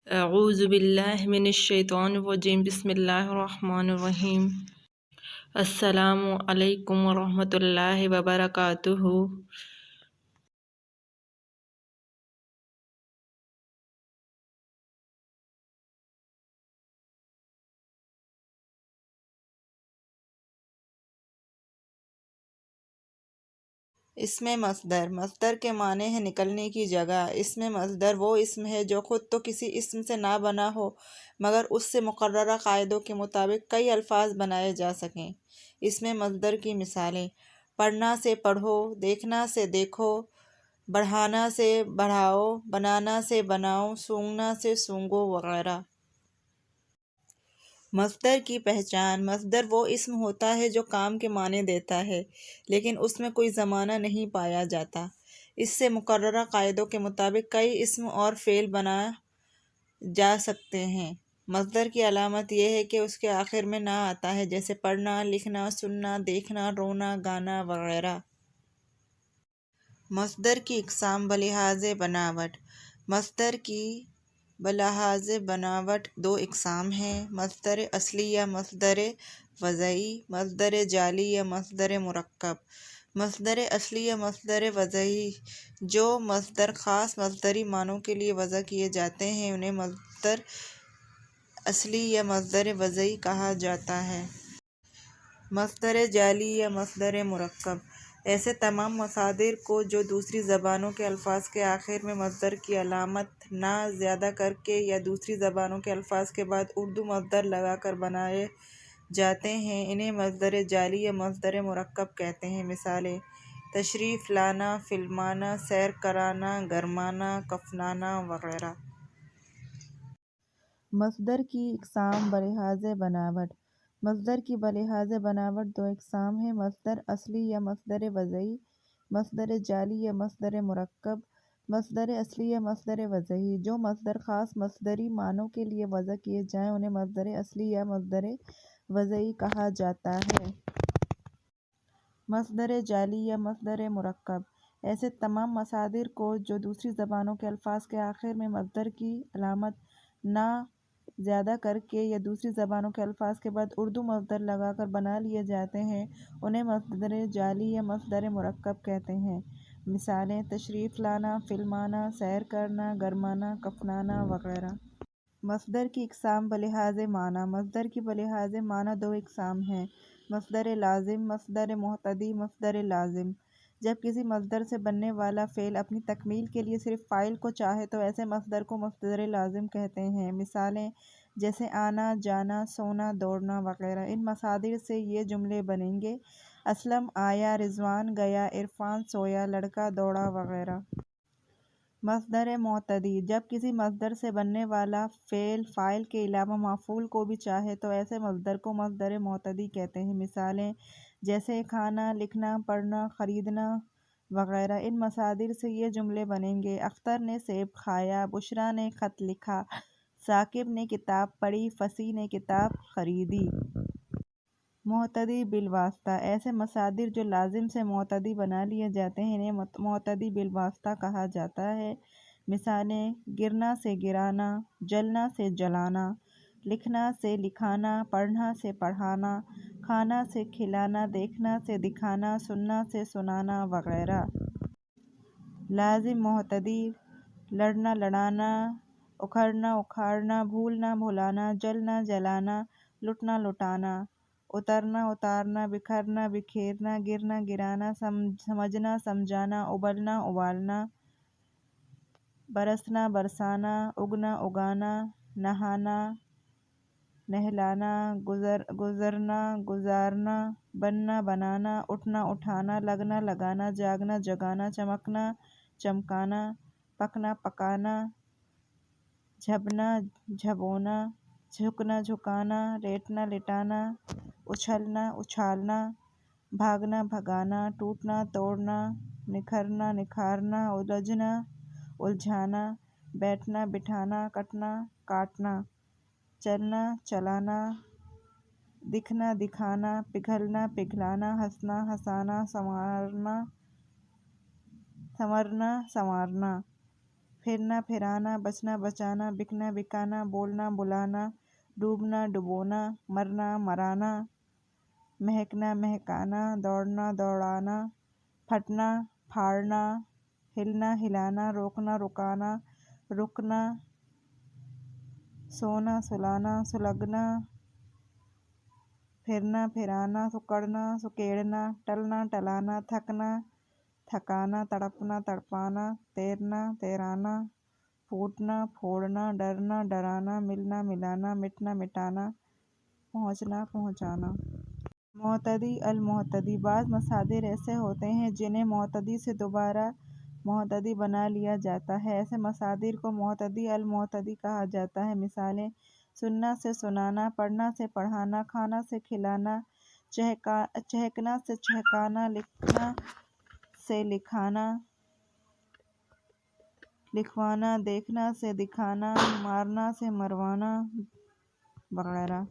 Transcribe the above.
اعوذ باللہ من الشیطان الرجیم بسم اللہ الرحمن الرحیم السلام علیکم ورحمۃ اللہ وبرکاتہ۔ اسم مصدر، مصدر کے معنی ہے نکلنے کی جگہ۔ اسم مصدر وہ اسم ہے جو خود تو کسی اسم سے نہ بنا ہو مگر اس سے مقررہ قاعدوں کے مطابق کئی الفاظ بنائے جا سکیں۔ اسم مصدر کی مثالیں: پڑھنا سے پڑھو، دیکھنا سے دیکھو، بڑھانا سے بڑھاؤ، بنانا سے بناؤ، سونگنا سے سونگو وغیرہ۔ مصدر کی پہچان: مصدر وہ اسم ہوتا ہے جو کام کے معنی دیتا ہے لیکن اس میں کوئی زمانہ نہیں پایا جاتا۔ اس سے مقررہ قاعدوں کے مطابق کئی اسم اور فعل بنا جا سکتے ہیں۔ مصدر کی علامت یہ ہے کہ اس کے آخر میں نہ آتا ہے، جیسے پڑھنا، لکھنا، سننا، دیکھنا، رونا، گانا وغیرہ۔ مصدر کی اقسام بلحاظ بناوٹ: مصدر کی بلحاظ بناوٹ دو اقسام ہیں: مصدر اصلی یا مصدر وضعی، مصدر جعلی یا مصدر مرکب۔ مصدر اصلی یا مصدر وضعی جو مصدر خاص مصدری معنوں کے لیے وضع کیے جاتے ہیں انہیں مصدر اصلی یا مصدر وضعی کہا جاتا ہے۔ مصدر جعلی یا مصدر مرکب ایسے تمام مصادر کو جو دوسری زبانوں کے الفاظ کے آخر میں مصدر کی علامت نہ زیادہ کرکے یا دوسری زبانوں کے الفاظ کے بعد اردو مصدر لگا کر بنائے جاتے ہیں انہیں مصدر جعلی یا مصدر مرکب کہتے ہیں۔ مثالیں: تشریف لانا، فلمانا، سیر کرانا، گرمانا، کفنانا وغیرہ۔ مصدر کی اقسام بلحاظ بناوٹ: مصدر کی بلحاظ بناوٹ دو اقسام ہیں: مصدر اصلی یا مصدر وضعی، مصدر جعلی یا مصدر مرکب۔ مصدر اصلی یا مصدر وضعی جو مصدر خاص مصدری معنوں کے لیے وضع کیے جائیں انہیں مصدر اصلی یا مصدر وضعی کہا جاتا ہے۔ مصدر جعلی یا مصدر مرکب ایسے تمام مصادر کو جو دوسری زبانوں کے الفاظ کے آخر میں مصدر کی علامت نہ زیادہ کرکے یا دوسری زبانوں کے الفاظ کے بعد اردو مصدر لگا کر بنا لیے جاتے ہیں انہیں مصدر جعلی یا مصدر مرکب کہتے ہیں۔ مثالیں: تشریف لانا، فلمانا، سیر کرنا، گرمانا، کفنانا وغیرہ۔ مصدر کی اقسام بلحاظ معنی: مصدر کی بلحاظ معنی دو اقسام ہیں: مصدر لازم، مصدر مقتضی۔ مصدر لازم جب کسی مصدر سے بننے والا فعل اپنی تکمیل کے لیے صرف فاعل کو چاہے تو ایسے مصدر کو مصدر لازم کہتے ہیں۔ مثالیں جیسے آنا، جانا، سونا، دوڑنا وغیرہ۔ ان مصادر سے یہ جملے بنیں گے: اسلم آیا، رضوان گیا، عرفان سویا، لڑکا دوڑا وغیرہ۔ مصدر مقتضی جب کسی مصدر سے بننے والا فعل فاعل کے علاوہ مفعول کو بھی چاہے تو ایسے مصدر کو مصدر مقتضی کہتے ہیں۔ مثالیں جیسے کھانا، لکھنا، پڑھنا، خریدنا وغیرہ۔ ان مصادر سے یہ جملے بنیں گے: اختر نے سیب کھایا، بشریٰ نے خط لکھا، ثاقب نے کتاب پڑھی، فصیح نے کتاب خریدی۔ مقتضی بالواسطہ ایسے مصادر جو لازم سے مقتضی بنا لیے جاتے ہیں انہیں مقتضی بالواسطہ کہا جاتا ہے۔ مثالیں گرنا سے گرانا، جلنا سے جلانا، لکھنا سے لکھانا، پڑھنا سے پڑھانا، کھانا سے کھلانا، دیکھنا سے دکھانا، سننا سے سنانا وغیرہ۔ لازم مقتضی: لڑنا لڑانا، اکھڑنا اکھاڑنا، بھولنا بھلانا، جلنا جلانا، لٹنا لٹانا، اترنا اتارنا، بکھرنا بکھیرنا، گرنا گرانا، سمجھنا سمجھانا، ابلنا ابالنا، برسنا برسانا، اگنا اگانا، نہانا نہلانا، گزرنا گزارنا، بننا بنانا، اٹھنا اٹھانا، لگنا لگانا، جاگنا جگانا، چمکنا چمکانا، پکنا پکانا، جھبنا جھبونا، جھکنا جھکانا، لیٹنا لٹانا، اچھلنا اچھالنا، بھاگنا بھگانا، ٹوٹنا توڑنا، نکھرنا نکھارنا، الجھنا الجھانا، بیٹھنا بٹھانا، کٹنا کاٹنا، چلنا چلانا، دکھنا دکھانا، پگھلنا پگھلانا، ہنسنا ہنسانا، سنورنا سنوارنا، پھرنا پھرانا، بچنا بچانا، بکنا بکانا، بولنا بلانا، ڈوبنا ڈبونا، مرنا مرانا، مہکنا مہکانا، دوڑنا دوڑانا، پھٹنا پھاڑنا، ہلنا ہلانا، روکنا رکانا، رکنا، سونا سلانا، سلگنا، پھرنا پھرانا، سکڑنا سکیڑنا، ٹلنا ٹلانا، تھکنا تھکانا، تڑپنا تڑپانا، تیرنا تیرانا، پھوٹنا پھوڑنا، ڈرنا ڈرانا، ملنا ملانا، مٹنا مٹانا، پہنچنا پہنچانا۔ معتدی المعتدی، بعض مصادر ایسے ہوتے ہیں جنہیں معتدی سے دوبارہ معتدی بنا لیا جاتا ہے، ایسے مصادر کو معتدی المعتدی کہا جاتا ہے۔ مثالیں: سننا سے سنانا، پڑھنا سے پڑھانا، کھانا سے کھلانا، چہکنا سے چہکانا، لکھنا سے لکھانا، لکھوانا، دیکھنا سے دکھانا، مارنا سے مروانا وغیرہ۔